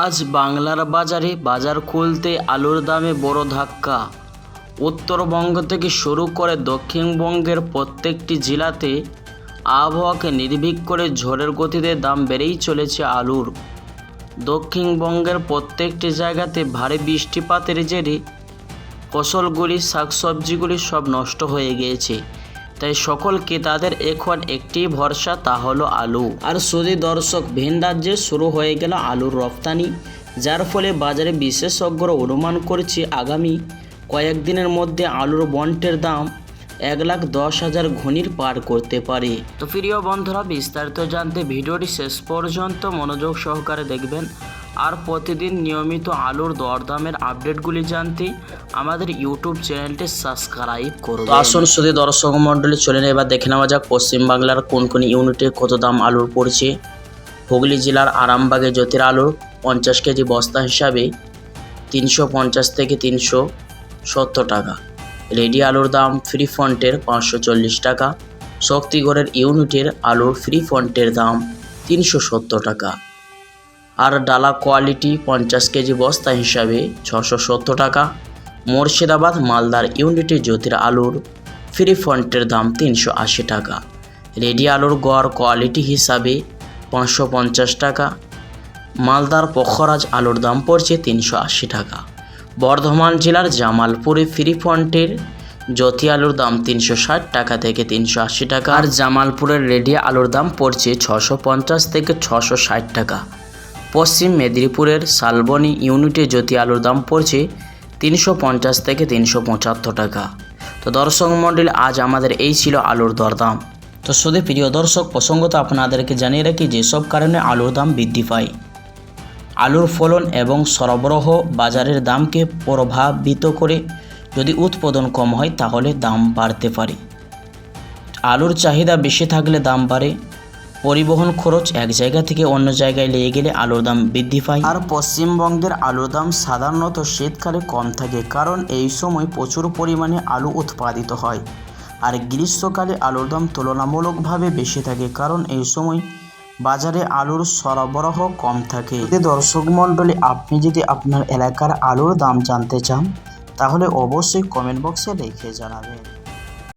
আজ বাংলার বাজারে বাজার খুলতে আলুর দামে বড় ধাক্কা। উত্তরবঙ্গ থেকে শুরু করে দক্ষিণবঙ্গের প্রত্যেকটি জেলাতে আবহাওয়াকে নির্ভর করে ঝড়ের গতিতে দাম বেড়েই চলেছে আলুর। দক্ষিণবঙ্গের প্রত্যেকটি জায়গাতে ভারী বৃষ্টিপাতের জেরে ফসলগুলি শাকসবজিগুলি সব নষ্ট হয়ে গিয়েছে। তাই সকল ক্রেতাদের এখন একটি ভরসা, তা হলো আলু। আর শুধু দর্শক, ভিন রাজ্যে শুরু হয়ে গেল আলুর রপ্তানি, যার ফলে বাজারে বিশেষজ্ঞরা অনুমান করছে আগামী কয়েকদিনের মধ্যে আলুর বন্টের দাম 1,10,000 ঘনির পার করতে পারে। তো প্রিয় বন্ধুরা, বিস্তারিত জানতে ভিডিওটি শেষ পর্যন্ত মনোযোগ সহকারে দেখবেন। আর প্রতিদিন নিয়মিত আলুর দরদামের আপডেটগুলি জানতে আমাদের ইউটিউব চ্যানেলটি সাবস্ক্রাইব করুন। আসুন শুধু দর্শক মণ্ডলী, চলেন এবার দেখে নেওয়া যাক পশ্চিমবাংলার কোন কোন ইউনিটে কত দাম আলুর পড়ছে। হুগলি জেলার আরামবাগে জ্যোতির আলুর 50 কেজি বস্তা হিসাবে 350 থেকে 370 টাকা। রেডি আলুর দাম ফ্রি ফন্টের 540 টাকা। শক্তিগড়ের ইউনিটের আলুর ফ্রি ফন্টের দাম 370 টাকা। আর ডালা কোয়ালিটি 50 কেজি বস্তা হিসাবে 670 টাকা। মুর্শিদাবাদ মালদার ইউনিটে জ্যোতির আলুর ফ্রি ফন্টের দাম 380 টাকা। রেডি আলুর গড় কোয়ালিটি হিসাবে 550 টাকা। মালদার পখরাজ আলুর দাম পড়ছে 380 টাকা। বর্ধমান জেলার জামালপুরে ফ্রি ফন্টের জ্যোতি আলুর দাম 360 টাকা থেকে 380 টাকা। আর জামালপুরের রেডি আলুর দাম পড়ছে 650 থেকে 660 টাকা। পশ্চিম মেদিনীপুরের শালবনী ইউনিটে জ্যোতি আলুর দাম পড়ছে 350 থেকে 375 টাকা। তো দর্শক মণ্ডলী, আজ আমাদের এই ছিল আলুর দরদাম। তো শুধু প্রিয় দর্শক, প্রসঙ্গত আপনাদেরকে জানিয়ে রাখি যেসব কারণে আলুর দাম বৃদ্ধি পায়। আলুর ফলন এবং সরবরাহ বাজারের দামকে প্রভাবিত করে। যদি উৎপাদন কম হয় তাহলে দাম বাড়তে পারে। আলুর চাহিদা বেশি থাকলে দাম বাড়ে। পরিবহন খরচ এক জায়গা থেকে অন্য জায়গায় নিয়ে গেলে আলুর দাম বৃদ্ধি পায়। আর পশ্চিমবঙ্গের আলুর দাম সাধারণত শীতকালে কম থাকে, কারণ এই সময় প্রচুর পরিমাণে আলু উৎপাদিত হয়। আর গ্রীষ্মকালে আলুর দাম তুলনামূলকভাবে বেশি থাকে, কারণ এই সময় বাজারে আলুর সরবরাহ কম থাকে। দর্শক মণ্ডলী, আপনি যদি আপনার এলাকার আলুর দাম জানতে চান তাহলে অবশ্যই কমেন্ট বক্সে লিখে জানাবেন।